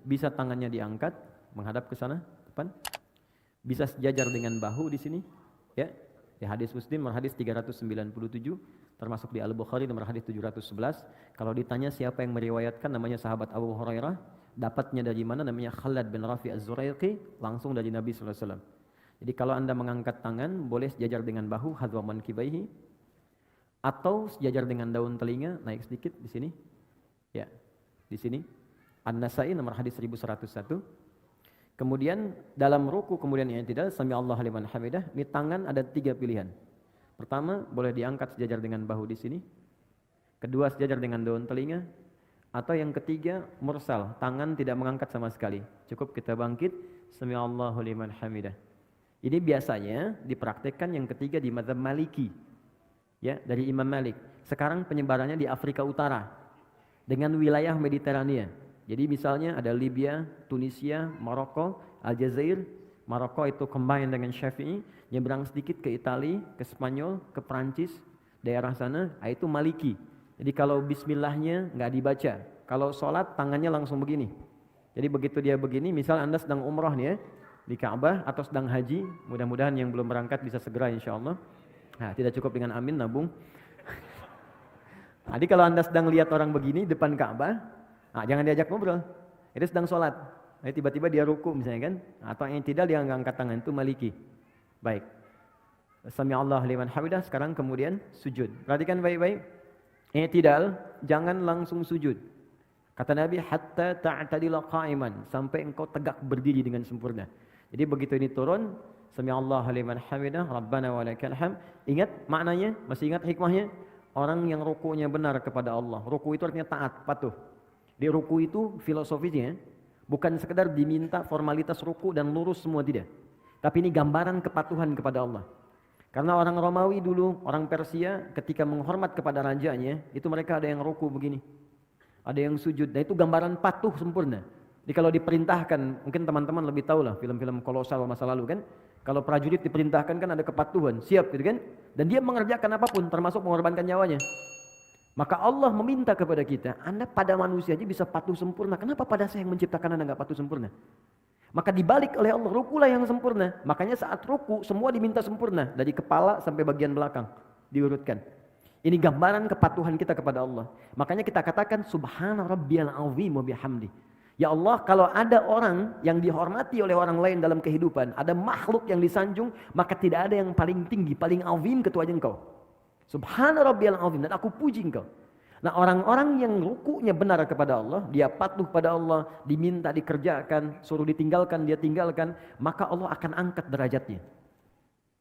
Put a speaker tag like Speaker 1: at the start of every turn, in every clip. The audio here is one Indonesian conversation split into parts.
Speaker 1: bisa tangannya diangkat menghadap ke sana depan, bisa sejajar dengan bahu di sini, ya. Di hadis Muslim nomor hadis 397, termasuk di Al-Bukhari nomor hadis 711. Kalau ditanya siapa yang meriwayatkan, namanya sahabat Abu Hurairah. Dapatnya dari mana? Namanya Khalad bin Rafi Az-Zuraiqi, langsung dari Nabi sallallahu alaihi wasallam. Jadi kalau Anda mengangkat tangan, boleh sejajar dengan bahu, hadwa mankibaihi, atau sejajar dengan daun telinga, naik sedikit di sini. Ya, di sini. An-Nasai nomor hadis 1101. Kemudian dalam ruku kemudian i'tidal, sami Allahu liman hamidah, di tangan ada 3 pilihan. Pertama, boleh diangkat sejajar dengan bahu di sini. Kedua, sejajar dengan daun telinga. Atau yang ketiga, mursal, tangan tidak mengangkat sama sekali. Cukup kita bangkit, sami Allahu liman hamidah. Ini biasanya dipraktekkan yang ketiga di mazhab Maliki. Ya, dari Imam Malik. Sekarang penyebarannya di Afrika Utara dengan wilayah Mediterania. Jadi misalnya ada Libya, Tunisia, Maroko, Aljazair. Maroko itu combine dengan Syafi'i, nyebrang sedikit ke Italia, ke Spanyol, ke Prancis, daerah sana, itu Maliki. Jadi kalau bismillahnya nggak dibaca, kalau sholat tangannya langsung begini. Jadi begitu dia begini, misal Anda sedang umrah nih ya, di Ka'bah atau sedang haji, mudah-mudahan yang belum berangkat bisa segera insya Allah. Nah, tidak cukup dengan amin, nabung. Jadi kalau Anda sedang lihat orang begini depan Ka'bah, nah, jangan diajak ngobrol. Itu sedang sholat. Nah, tiba-tiba dia ruku misalnya kan, atau yang tidak dia angkat tangan, itu Maliki. Baik. Sami Allah liman hamidah. Sekarang kemudian sujud. Perhatikan baik-baik. I'tidal, jangan langsung sujud. Kata Nabi, hatta ta'tadila qa'iman, sampai engkau tegak berdiri dengan sempurna. Jadi begitu ini turun, sami Allah liman hamidah, rabbana walakal hamd. Ingat maknanya? Masih ingat hikmahnya? Orang yang rukunya benar kepada Allah. Ruku itu artinya taat, patuh. Di ruku itu filosofisnya bukan sekedar diminta formalitas ruku dan lurus semua, tidak. Tapi ini gambaran kepatuhan kepada Allah. Karena orang Romawi dulu, orang Persia ketika menghormat kepada rajanya, itu mereka ada yang ruku begini. Ada yang sujud. Dan itu gambaran patuh sempurna. Jadi kalau diperintahkan, mungkin teman-teman lebih tahu lah film-film kolosal masa lalu kan. Kalau prajurit diperintahkan kan ada kepatuhan, siap gitu kan. Dan dia mengerjakan apapun termasuk mengorbankan nyawanya. Maka Allah meminta kepada kita, Anda pada manusia aja bisa patuh sempurna. Kenapa pada saya yang menciptakan Anda nggak patuh sempurna? Maka dibalik oleh Allah, rukulah yang sempurna. Makanya saat ruku semua diminta sempurna. Dari kepala sampai bagian belakang. Diurutkan. Ini gambaran kepatuhan kita kepada Allah. Makanya kita katakan, Subhana rabbiyal azim wa bihamdi. Ya Allah, kalau ada orang yang dihormati oleh orang lain dalam kehidupan, ada makhluk yang disanjung, maka tidak ada yang paling tinggi, paling azim kecuali engkau. Subhana rabbiyal azim, dan aku puji engkau. Nah, orang-orang yang rukunya benar kepada Allah, dia patuh pada Allah, diminta dikerjakan, suruh ditinggalkan, dia tinggalkan, maka Allah akan angkat derajatnya.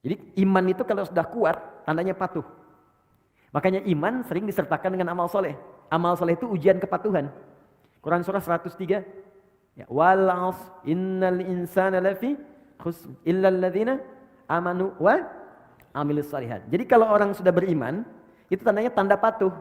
Speaker 1: Jadi iman itu kalau sudah kuat, tandanya patuh. Makanya iman sering disertakan dengan amal soleh. Amal soleh itu ujian kepatuhan. Quran surah 103. Ya, wal 'asr innal insana lafi khusr illa alladziina amanu wa amilus shalihat. Jadi kalau orang sudah beriman, itu tandanya tanda patuh.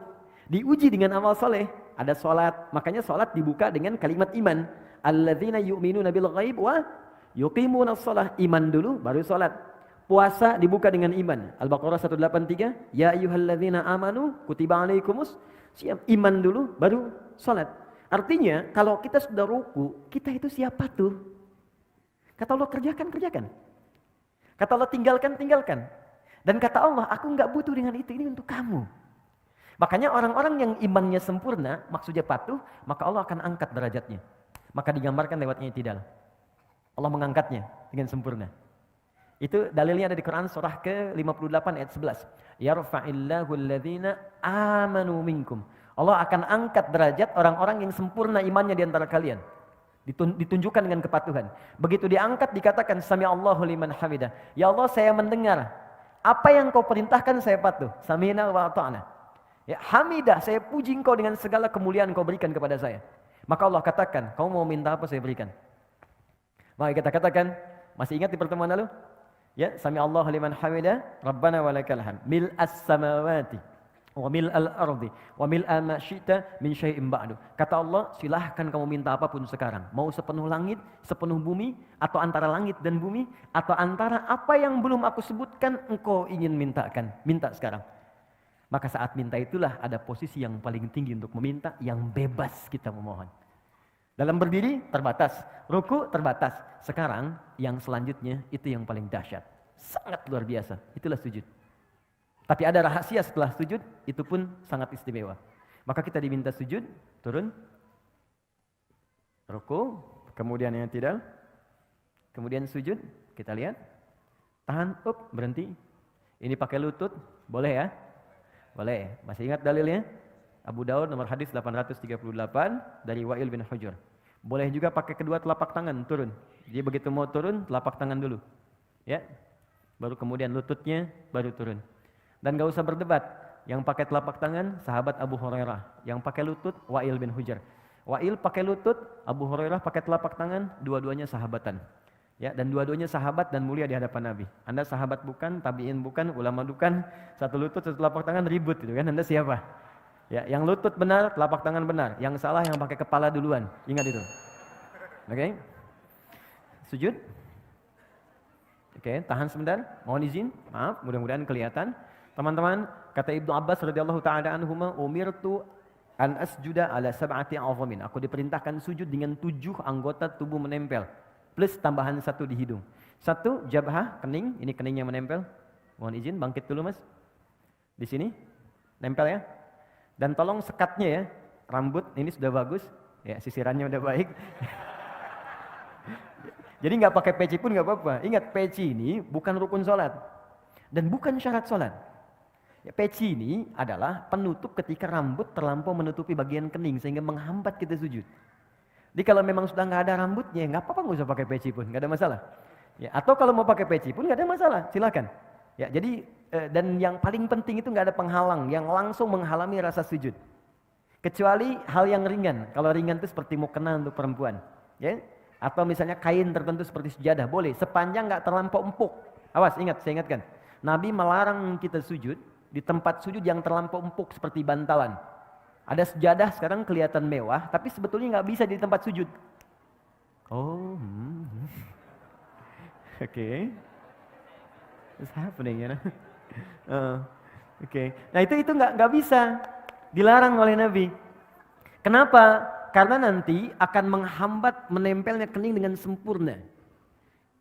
Speaker 1: Diuji dengan amal soleh. Ada sholat, makanya sholat dibuka dengan kalimat iman. Alladzina yu'minuna bil ghaib wa yuqimunas shalah. Iman dulu baru sholat. Puasa dibuka dengan iman. Al-Baqarah 183. Ya ayyuhalladzina amanu kutiba alaikumus siyam. Iman dulu baru sholat. Artinya kalau kita sudah ruku, kita itu siap patuh. Kata Allah kerjakan, kerjakan. Kata Allah tinggalkan, tinggalkan. Dan kata Allah, aku enggak butuh dengan itu, ini untuk kamu. Makanya orang-orang yang imannya sempurna, maksudnya patuh, maka Allah akan angkat derajatnya. Maka digambarkan lewat i'tidal. Allah mengangkatnya dengan sempurna. Itu dalilnya ada di Quran surah ke-58 ayat 11. Yarfa'illahu alladhina amanu minkum. Allah akan angkat derajat orang-orang yang sempurna imannya di antara kalian. Ditunjukkan dengan kepatuhan. Begitu diangkat dikatakan sami Allahu liman hamidah. Ya Allah, saya mendengar apa yang kau perintahkan, saya patuh. Sami'na wa ata'na. Ya, hamidah, saya puji engkau dengan segala kemuliaan kau berikan kepada saya. Maka Allah katakan, kau mau minta apa saya berikan. Maka kita katakan, masih ingat di pertemuan lalu? Ya, sami Allahu liman hamidah, Rabbana walakal hamd. Mil'as samawati wa mil'al ardi wa mil'a ma syi'ta min syai'in ba'du. Kata Allah, silahkan kamu minta apapun sekarang. Mau sepenuh langit, sepenuh bumi, atau antara langit dan bumi, atau antara apa yang belum aku sebutkan engkau ingin mintakan. Minta sekarang. Maka saat minta itulah ada posisi yang paling tinggi untuk meminta, yang bebas kita memohon. Dalam berdiri terbatas, ruku terbatas. Sekarang yang selanjutnya itu yang paling dahsyat. Sangat luar biasa, itulah sujud. Tapi ada rahasia setelah sujud, itu pun sangat istimewa. Maka kita diminta sujud, turun, ruku, kemudian yang tidak, kemudian sujud, kita lihat, tahan, berhenti. Ini pakai lutut, boleh ya? Boleh. Masih ingat dalilnya? Abu Daud nomor hadis 838 dari Wa'il bin Hujur. Boleh juga pakai kedua telapak tangan turun. Jadi begitu mau turun, telapak tangan dulu. Ya. Baru kemudian lututnya baru turun. Dan gak usah berdebat. Yang pakai telapak tangan sahabat Abu Hurairah, yang pakai lutut Wa'il bin Hujur. Wa'il pakai lutut, Abu Hurairah pakai telapak tangan, dua-duanya sahabatan. Ya, dan dua-duanya sahabat dan mulia di hadapan Nabi. Anda sahabat bukan, tabi'in bukan, ulama bukan, satu lutut, satu telapak tangan ribut gitu kan. Anda siapa? Ya, yang lutut benar, telapak tangan benar. Yang salah yang pakai kepala duluan. Ingat itu. Oke. Sujud. Oke, tahan sebentar. Mohon izin. Maaf, mudah-mudahan kelihatan. Teman-teman, kata Ibnu Abbas radhiyallahu taala anhuma, umirtu an asjuda ala sab'ati azamin. Aku diperintahkan sujud dengan 7 anggota tubuh menempel. Plus tambahan 1 di hidung. 1, jabhah, kening. Ini keningnya menempel. Mohon izin, bangkit dulu mas. Di sini. Nempel ya. Dan tolong sekatnya ya, rambut ini sudah bagus, ya sisirannya udah baik. Jadi nggak pakai peci pun nggak apa-apa. Ingat, peci ini bukan rukun sholat dan bukan syarat sholat. Ya, peci ini adalah penutup ketika rambut terlampau menutupi bagian kening sehingga menghambat kita sujud. Jadi kalau memang sudah nggak ada rambutnya, nggak apa-apa, nggak usah pakai peci pun, nggak ada masalah. Ya, atau kalau mau pakai peci pun nggak ada masalah, silakan. Ya, jadi dan yang paling penting itu nggak ada penghalang yang langsung menghalangi rasa sujud. Kecuali hal yang ringan. Kalau ringan itu seperti mukena untuk perempuan, ya. Atau misalnya kain tertentu seperti sejadah, boleh sepanjang nggak terlampau empuk. Awas, ingat, saya ingatkan. Nabi melarang kita sujud di tempat sujud yang terlampau empuk seperti bantalan. Ada sejadah sekarang kelihatan mewah, tapi sebetulnya nggak bisa di tempat sujud. Oh, Oke. What's happening, you know? Oke. Nah itu nggak bisa, dilarang oleh Nabi. Kenapa? Karena nanti akan menghambat menempelnya kening dengan sempurna.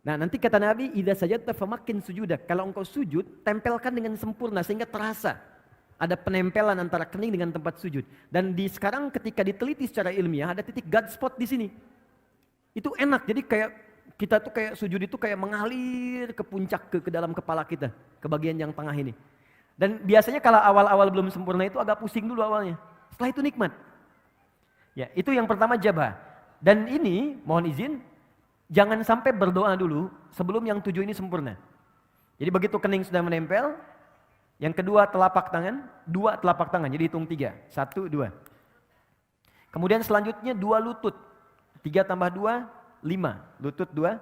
Speaker 1: Nah nanti kata Nabi, idza sajadta famakin sujudak. Kalau engkau sujud, tempelkan dengan sempurna sehingga terasa ada penempelan antara kening dengan tempat sujud. Dan sekarang ketika diteliti secara ilmiah ada titik God spot di sini. Itu enak. Jadi kayak kita tuh kayak sujud itu kayak mengalir ke puncak ke dalam kepala kita, ke bagian yang tengah ini. Dan biasanya kalau awal-awal belum sempurna itu agak pusing dulu awalnya. Setelah itu nikmat. Ya, itu yang pertama jabah. Dan ini mohon izin, jangan sampai berdoa dulu sebelum yang 7 ini sempurna. Jadi begitu kening sudah menempel, yang kedua telapak tangan, 2 telapak tangan, jadi hitung 3. 1, 2. Kemudian selanjutnya 2 lutut. 3 tambah 2, 5, lutut 2.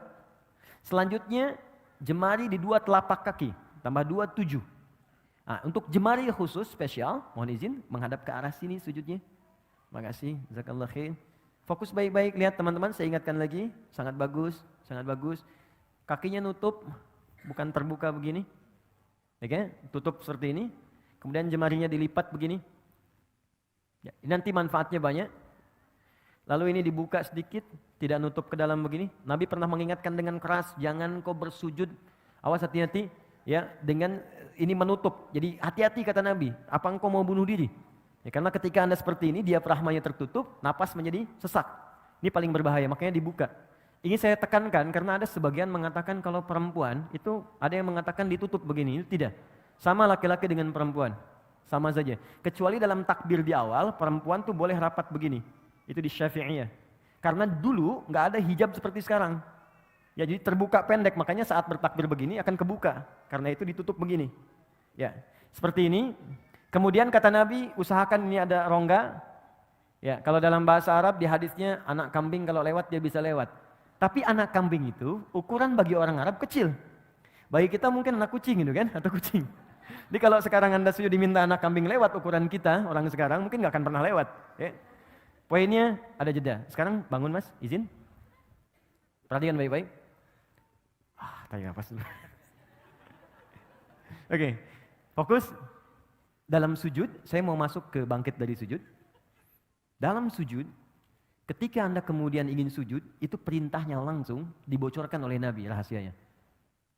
Speaker 1: Selanjutnya jemari di 2 telapak kaki, tambah 2, 7. Nah, untuk jemari khusus spesial, mohon izin menghadap ke arah sini sujudnya. Makasih, jazakallah khair. Fokus baik-baik, lihat teman-teman, saya ingatkan lagi, sangat bagus, sangat bagus. Kakinya nutup, bukan terbuka begini. Oke, tutup seperti ini. Kemudian jemarinya dilipat begini. Ya, nanti manfaatnya banyak. Lalu ini dibuka sedikit, tidak nutup ke dalam begini. Nabi pernah mengingatkan dengan keras, jangan kau bersujud, awas hati-hati, ya, dengan ini menutup. Jadi hati-hati kata Nabi, apa engkau mau bunuh diri? Ya, karena ketika Anda seperti ini, diafragmanya tertutup, napas menjadi sesak. Ini paling berbahaya, makanya dibuka. Ini saya tekankan karena ada sebagian mengatakan kalau perempuan itu ada yang mengatakan ditutup begini, itu tidak. Sama laki-laki dengan perempuan, sama saja. Kecuali dalam takbir di awal, perempuan tuh boleh rapat begini. Itu di Syafi'iyah. Karena dulu nggak ada hijab seperti sekarang. Ya, jadi terbuka pendek, makanya saat bertakbir begini akan kebuka. Karena itu ditutup begini. Ya, seperti ini. Kemudian kata Nabi, usahakan ini ada rongga. Ya, kalau dalam bahasa Arab di hadisnya anak kambing kalau lewat dia bisa lewat. Tapi anak kambing itu ukuran bagi orang Arab kecil. Bagi kita mungkin anak kucing gitu kan, atau kucing. Jadi kalau sekarang Anda sudah diminta anak kambing lewat ukuran kita, orang sekarang mungkin nggak akan pernah lewat. Ya. Poinnya ada jeda. Sekarang bangun mas, izin. Perhatikan baik-baik. Tarik nafas dulu. Oke, fokus. Dalam sujud, saya mau masuk ke bangkit dari sujud. Dalam sujud, Ketika Anda kemudian ingin sujud, itu perintahnya langsung dibocorkan oleh Nabi rahasianya.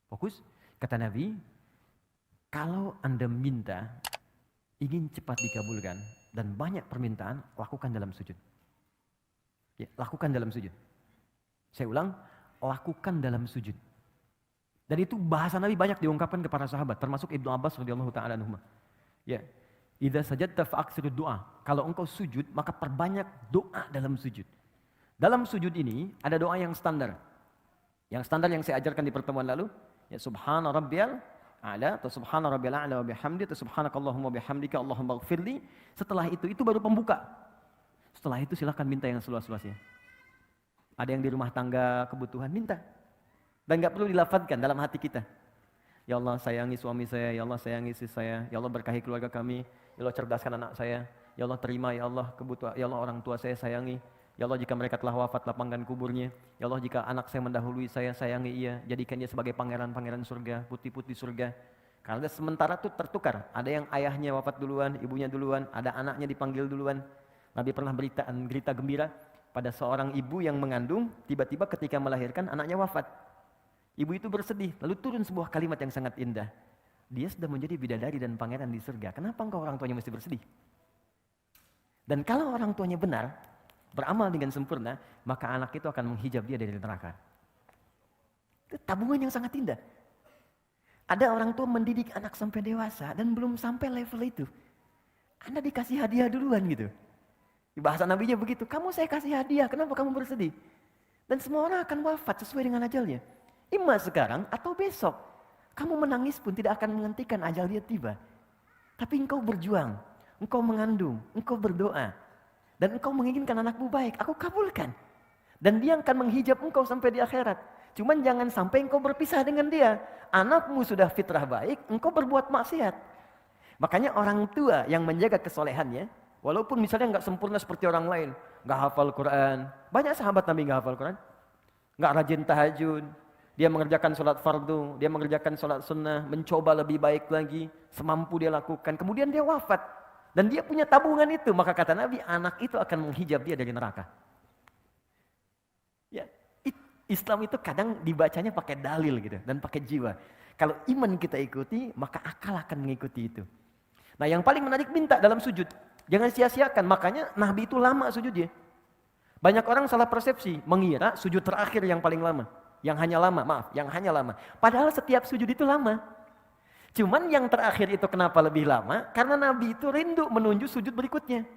Speaker 1: Fokus, kata Nabi, kalau Anda minta, ingin cepat dikabulkan, dan banyak permintaan, lakukan dalam sujud. Ya, lakukan dalam sujud. Saya ulang, lakukan dalam sujud. Dan itu bahasa Nabi banyak diungkapkan kepada sahabat, termasuk Ibnu Abbas radhiyallahu taala anhuma. Ya, idza sajadta fa'aksirud du'a. Kalau engkau sujud, maka perbanyak doa dalam sujud. Dalam sujud ini ada doa yang standar. Yang standar yang saya ajarkan di pertemuan lalu, ya subhana rabbiyal a'la atau subhana rabbiyal a'la wa bihamdi atau subhanakallahumma bihamdika Allahumma ighfirli. Setelah itu baru pembuka. Setelah itu silakan minta yang seluas-luasnya. Ada yang di rumah tangga kebutuhan, minta. Dan enggak perlu dilafadzkan dalam hati kita. Ya Allah sayangi suami saya, ya Allah sayangi istri saya, ya Allah berkahi keluarga kami, ya Allah cerdaskan anak saya, ya Allah terima ya Allah kebutuhan, ya Allah orang tua saya sayangi, ya Allah jika mereka telah wafat lapangkan kuburnya, ya Allah jika anak saya mendahului saya sayangi ia, jadikan dia sebagai pangeran-pangeran surga, putih-putih surga. Karena sementara itu tertukar, ada yang ayahnya wafat duluan, ibunya duluan, ada anaknya dipanggil duluan. Nabi pernah berita gembira pada seorang ibu yang mengandung, tiba-tiba ketika melahirkan anaknya wafat. Ibu itu bersedih, lalu turun sebuah kalimat yang sangat indah. Dia sudah menjadi bidadari dan pangeran di surga. Kenapa engkau orang tuanya mesti bersedih? Dan kalau orang tuanya benar, beramal dengan sempurna, maka anak itu akan menghijab dia dari neraka. Itu tabungan yang sangat indah. Ada orang tua mendidik anak sampai dewasa dan belum sampai level itu. Anda dikasih hadiah duluan gitu. Di bahasa Nabinya begitu, kamu saya kasih hadiah, kenapa kamu bersedih? Dan semua orang akan wafat sesuai dengan ajalnya. Ima sekarang atau besok. Kamu menangis pun tidak akan menghentikan ajal dia tiba. Tapi engkau berjuang, engkau mengandung, engkau berdoa. Dan engkau menginginkan anakmu baik, aku kabulkan. Dan dia akan menghijab engkau sampai di akhirat. Cuman jangan sampai engkau berpisah dengan dia. Anakmu sudah fitrah baik, engkau berbuat maksiat. Makanya orang tua yang menjaga kesolehannya, walaupun misalnya nggak sempurna seperti orang lain, nggak hafal Quran. Banyak sahabat Nabi nggak hafal Quran. Nggak rajin tahajud. Dia mengerjakan sholat fardu, dia mengerjakan sholat sunnah, mencoba lebih baik lagi, semampu dia lakukan. Kemudian dia wafat. Dan dia punya tabungan itu. Maka kata Nabi, anak itu akan menghijab dia dari neraka. Ya, Islam itu kadang dibacanya pakai dalil gitu dan pakai jiwa. Kalau iman kita ikuti, maka akal akan mengikuti itu. Nah yang paling menarik minta dalam sujud. Jangan sia-siakan, makanya Nabi itu lama sujudnya. Banyak orang salah persepsi, mengira sujud terakhir yang paling lama. Yang hanya lama. Padahal setiap sujud itu lama. Cuman yang terakhir itu kenapa lebih lama? Karena Nabi itu rindu menuju sujud berikutnya.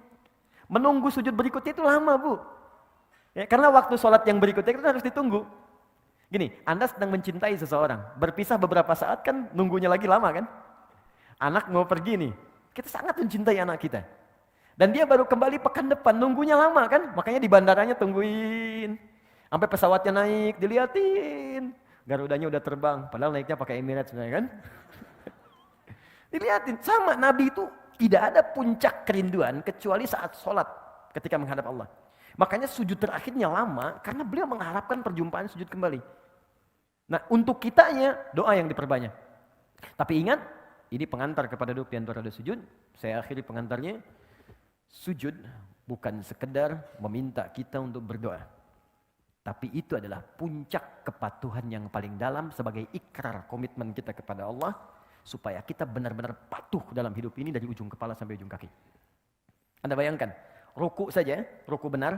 Speaker 1: Menunggu sujud berikutnya itu lama, Bu. Ya, karena waktu sholat yang berikutnya itu harus ditunggu. Gini, Anda sedang mencintai seseorang. Berpisah beberapa saat kan nunggunya lagi lama kan? Anak mau pergi nih. Kita sangat mencintai anak kita. Dan dia baru kembali pekan depan, nunggunya lama kan? Makanya di bandaranya tungguin. Sampai pesawatnya naik, diliatin. Garudanya udah terbang, padahal naiknya pakai Emirates sebenarnya kan. Diliatin, sama Nabi itu tidak ada puncak kerinduan kecuali saat sholat ketika menghadap Allah. Makanya sujud terakhirnya lama karena beliau mengharapkan perjumpaan sujud kembali. Nah untuk kitanya doa yang diperbanyak. Tapi ingat, ini pengantar kepada doa antara sujud. Saya akhiri pengantarnya. Sujud bukan sekedar meminta kita untuk berdoa. Tapi itu adalah puncak kepatuhan yang paling dalam sebagai ikrar komitmen kita kepada Allah. Supaya kita benar-benar patuh dalam hidup ini dari ujung kepala sampai ujung kaki. Anda bayangkan, ruku saja, ruku benar.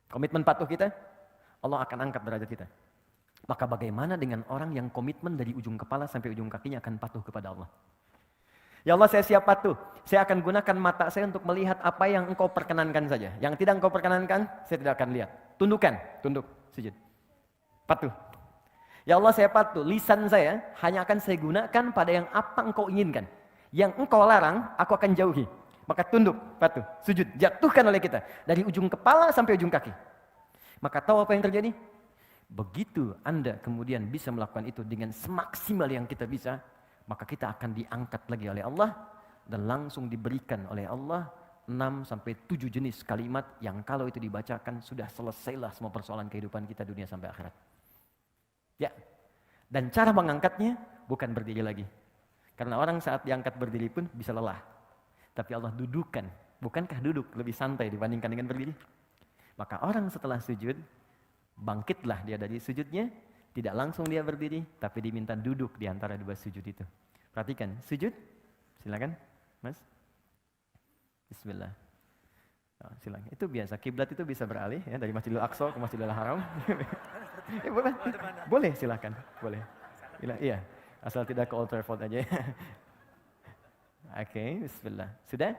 Speaker 1: Komitmen patuh kita, Allah akan angkat derajat kita. Maka bagaimana dengan orang yang komitmen dari ujung kepala sampai ujung kakinya akan patuh kepada Allah. Ya Allah saya siap patuh. Saya akan gunakan mata saya untuk melihat apa yang engkau perkenankan saja. Yang tidak engkau perkenankan, saya tidak akan lihat. Tundukkan, tunduk, sujud. Patuh. Ya Allah saya patuh. Lisan saya hanya akan saya gunakan pada yang apa engkau inginkan. Yang engkau larang, aku akan jauhi. Maka tunduk, patuh, sujud. Jatuhkan oleh kita. Dari ujung kepala sampai ujung kaki. Maka tahu apa yang terjadi? Begitu Anda kemudian bisa melakukan itu dengan semaksimal yang kita bisa, maka kita akan diangkat lagi oleh Allah dan langsung diberikan oleh Allah 6-7 jenis kalimat yang kalau itu dibacakan sudah selesailah semua persoalan kehidupan kita dunia sampai akhirat. Ya. Dan cara mengangkatnya bukan berdiri lagi. Karena orang saat diangkat berdiri pun bisa lelah. Tapi Allah dudukkan. Bukankah duduk lebih santai dibandingkan dengan berdiri? Maka orang setelah sujud, bangkitlah dia dari sujudnya, tidak langsung dia berdiri, tapi diminta duduk di antara dua sujud itu. Perhatikan, sujud, silakan, Mas. Bismillah. Oh, silakan. Itu biasa, kiblat itu bisa beralih ya dari Masjidil Aqsa ke Masjidil Haram. Boleh, boleh silakan, boleh. Iya, asal tidak ke Old Trafford aja. Oke, bismillah. Sudah?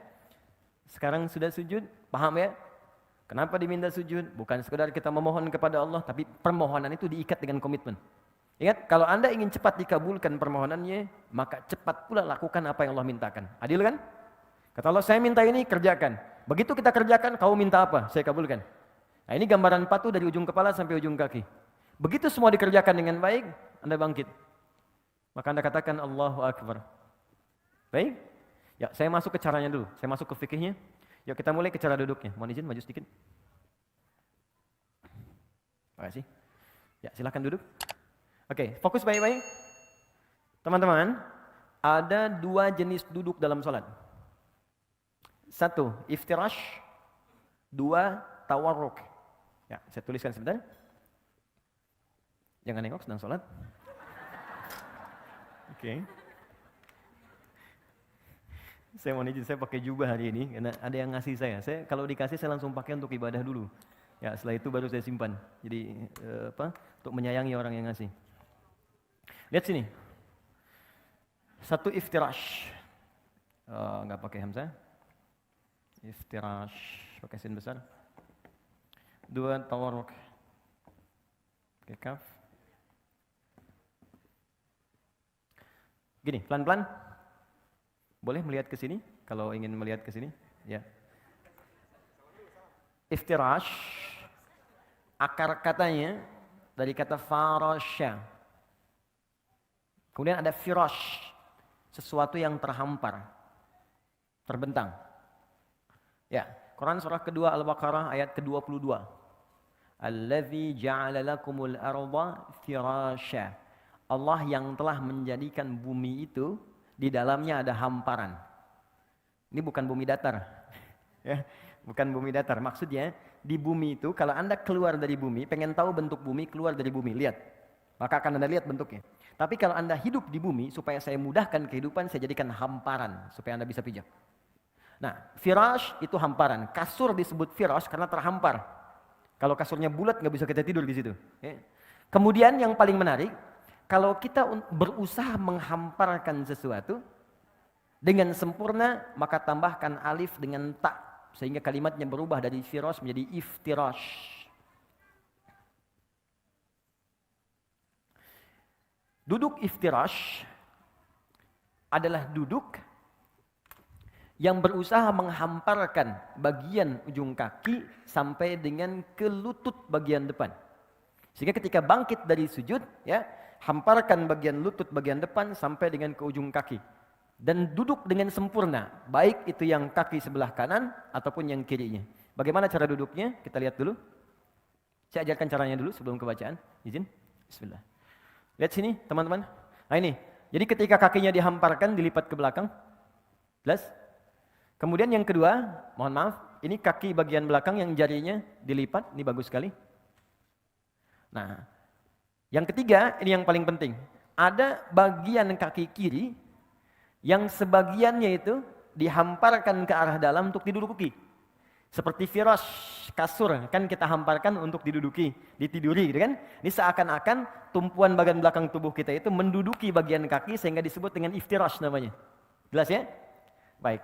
Speaker 1: Sekarang sudah sujud, paham ya? Kenapa diminta sujud? Bukan sekedar kita memohon kepada Allah, tapi permohonan itu diikat dengan komitmen. Ingat, kalau Anda ingin cepat dikabulkan permohonannya, maka cepat pula lakukan apa yang Allah mintakan. Adil kan? Kata Allah, saya minta ini, kerjakan. Begitu kita kerjakan, kamu minta apa? Saya kabulkan. Nah, ini gambaran patuh dari ujung kepala sampai ujung kaki. Begitu semua dikerjakan dengan baik, Anda bangkit. Maka Anda katakan, Allahu Akbar. Baik? Ya, saya masuk ke caranya dulu. Saya masuk ke fikihnya. Yuk kita mulai ke cara duduknya. Mohon izin maju sedikit. Terima kasih. Ya, silakan duduk. Oke, fokus baik-baik. Teman-teman, ada dua jenis duduk dalam salat. Satu, iftirash. Dua, tawarruk. Ya, saya tuliskan sebentar. Jangan nengok sedang salat. Oke. Saya mau izin, saya pakai jubah hari ini karena ada yang ngasih saya. Saya kalau dikasih saya langsung pakai untuk ibadah dulu. Ya, setelah itu baru saya simpan. Jadi untuk menyayangi orang yang ngasih. Lihat sini. Satu iftirash. Enggak pakai hamzah. Iftirash pakai sin besar. Dua, tawarruk. Pakai kaf. Gini, pelan-pelan. Boleh melihat ke sini kalau ingin melihat ke sini, ya. Iftirash akar katanya dari kata farasya. Kemudian ada firash, sesuatu yang terhampar, terbentang. Ya, Quran surah kedua Al-Baqarah ayat ke-22. Allazi ja'ala lakumul arda firasya. Allah yang telah menjadikan bumi itu di dalamnya ada hamparan. Ini bukan bumi datar. Ya, bukan bumi datar. Maksudnya di bumi itu kalau Anda keluar dari bumi, pengen tahu bentuk bumi, keluar dari bumi, lihat. Maka akan Anda lihat bentuknya. Tapi kalau Anda hidup di bumi, supaya saya mudahkan kehidupan, saya jadikan hamparan supaya Anda bisa pijak. Nah, firash itu hamparan. Kasur disebut firash karena terhampar. Kalau kasurnya bulat nggak bisa kita tidur di situ. Ya. Kemudian yang paling menarik, kalau kita berusaha menghamparkan sesuatu dengan sempurna, maka tambahkan alif dengan ta sehingga kalimatnya berubah dari firash menjadi iftirash. Duduk iftirash adalah duduk yang berusaha menghamparkan bagian ujung kaki sampai dengan ke lutut bagian depan. Sehingga ketika bangkit dari sujud, ya, hamparkan bagian lutut bagian depan sampai dengan ke ujung kaki. Dan duduk dengan sempurna, baik itu yang kaki sebelah kanan ataupun yang kirinya. Bagaimana cara duduknya? Kita lihat dulu. Saya ajarkan caranya dulu sebelum kebacaan. Izin. Bismillah. Lihat sini teman-teman. Nah ini. Jadi ketika kakinya dihamparkan, dilipat ke belakang. Jelas? Kemudian yang kedua, mohon maaf, ini kaki bagian belakang yang jarinya dilipat. Ini bagus sekali. Nah, yang ketiga, ini yang paling penting. Ada bagian kaki kiri yang sebagiannya itu dihamparkan ke arah dalam untuk diduduki. Seperti firash, kasur, kan kita hamparkan untuk diduduki, ditiduri, gitu kan? Ini seakan-akan tumpuan bagian belakang tubuh kita itu menduduki bagian kaki sehingga disebut dengan iftirash namanya. Jelas ya? Baik.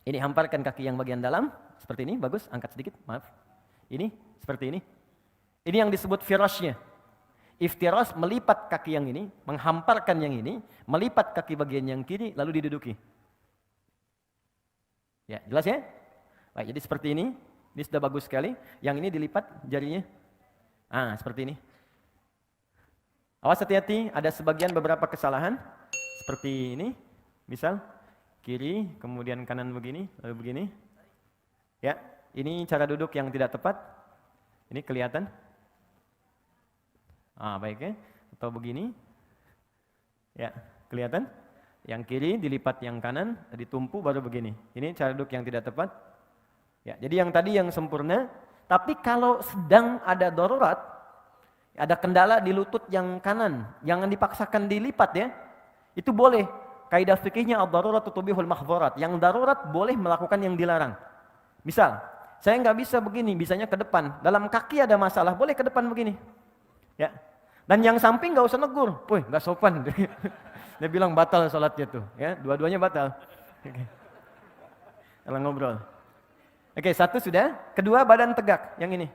Speaker 1: Ini hamparkan kaki yang bagian dalam, seperti ini, bagus, angkat sedikit, maaf. Ini, seperti ini. Ini yang disebut firashnya. Iftirash melipat kaki yang ini, menghamparkan yang ini, melipat kaki bagian yang kiri, lalu diduduki. Ya, jelas ya? Baik, jadi seperti ini sudah bagus sekali. Yang ini dilipat jarinya. Seperti ini. Awas hati-hati, ada sebagian beberapa kesalahan. Seperti ini, misal kiri, kemudian kanan begini, lalu begini. Ya, ini cara duduk yang tidak tepat. Ini kelihatan. Baik ya, atau begini. Ya, kelihatan? Yang kiri dilipat yang kanan, ditumpu baru begini. Ini cara duduk yang tidak tepat. Ya, jadi yang tadi yang sempurna, Tapi kalau sedang ada darurat, ada kendala di lutut yang kanan, jangan dipaksakan dilipat ya. Itu boleh. Kaidah fikihnya ad-darurat tubihul mahdzurat. Yang darurat boleh melakukan yang dilarang. Misal, saya nggak bisa begini, bisanya ke depan. Dalam kaki ada masalah, boleh ke depan begini. Ya. Dan yang samping nggak usah negur. Wih, nggak sopan. Dia bilang batal sholatnya tuh. Ya, dua-duanya batal. Oke. Kalau ngobrol. Oke, satu sudah. Kedua, badan tegak. Yang ini.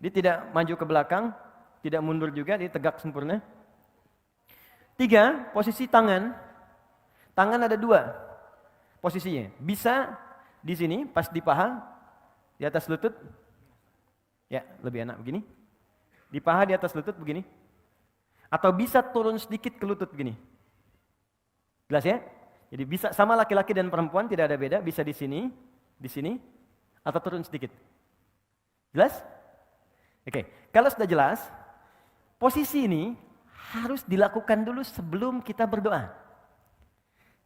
Speaker 1: Dia tidak maju ke belakang, tidak mundur juga, dia tegak sempurna. 3, posisi tangan. Tangan ada 2 posisinya. Bisa di sini, pas di paha, di atas lutut. Ya, lebih enak begini. Di paha, di atas lutut begini. Atau bisa turun sedikit ke lutut begini. Jelas ya? Jadi bisa sama laki-laki dan perempuan, tidak ada beda. Bisa di sini, atau turun sedikit. Jelas? Oke, kalau sudah jelas, posisi ini harus dilakukan dulu sebelum kita berdoa.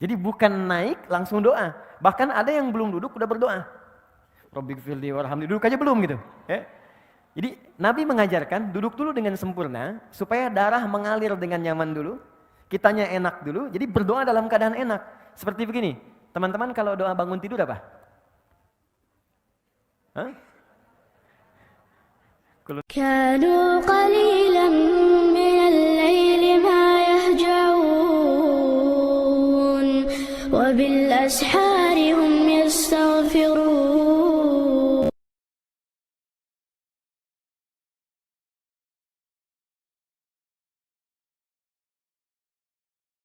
Speaker 1: Jadi bukan naik langsung doa. Bahkan ada yang belum duduk udah berdoa. Rabbighfirli warhamni, duduk aja belum gitu. Ya. Jadi Nabi mengajarkan duduk dulu dengan sempurna supaya darah mengalir dengan nyaman dulu. Kitanya enak dulu, jadi berdoa dalam keadaan enak. Seperti begini, teman-teman kalau doa bangun tidur apa? Hah?
Speaker 2: كانوا قليلا من الليل ما يهجعون وبالأسحار هم يستغفرون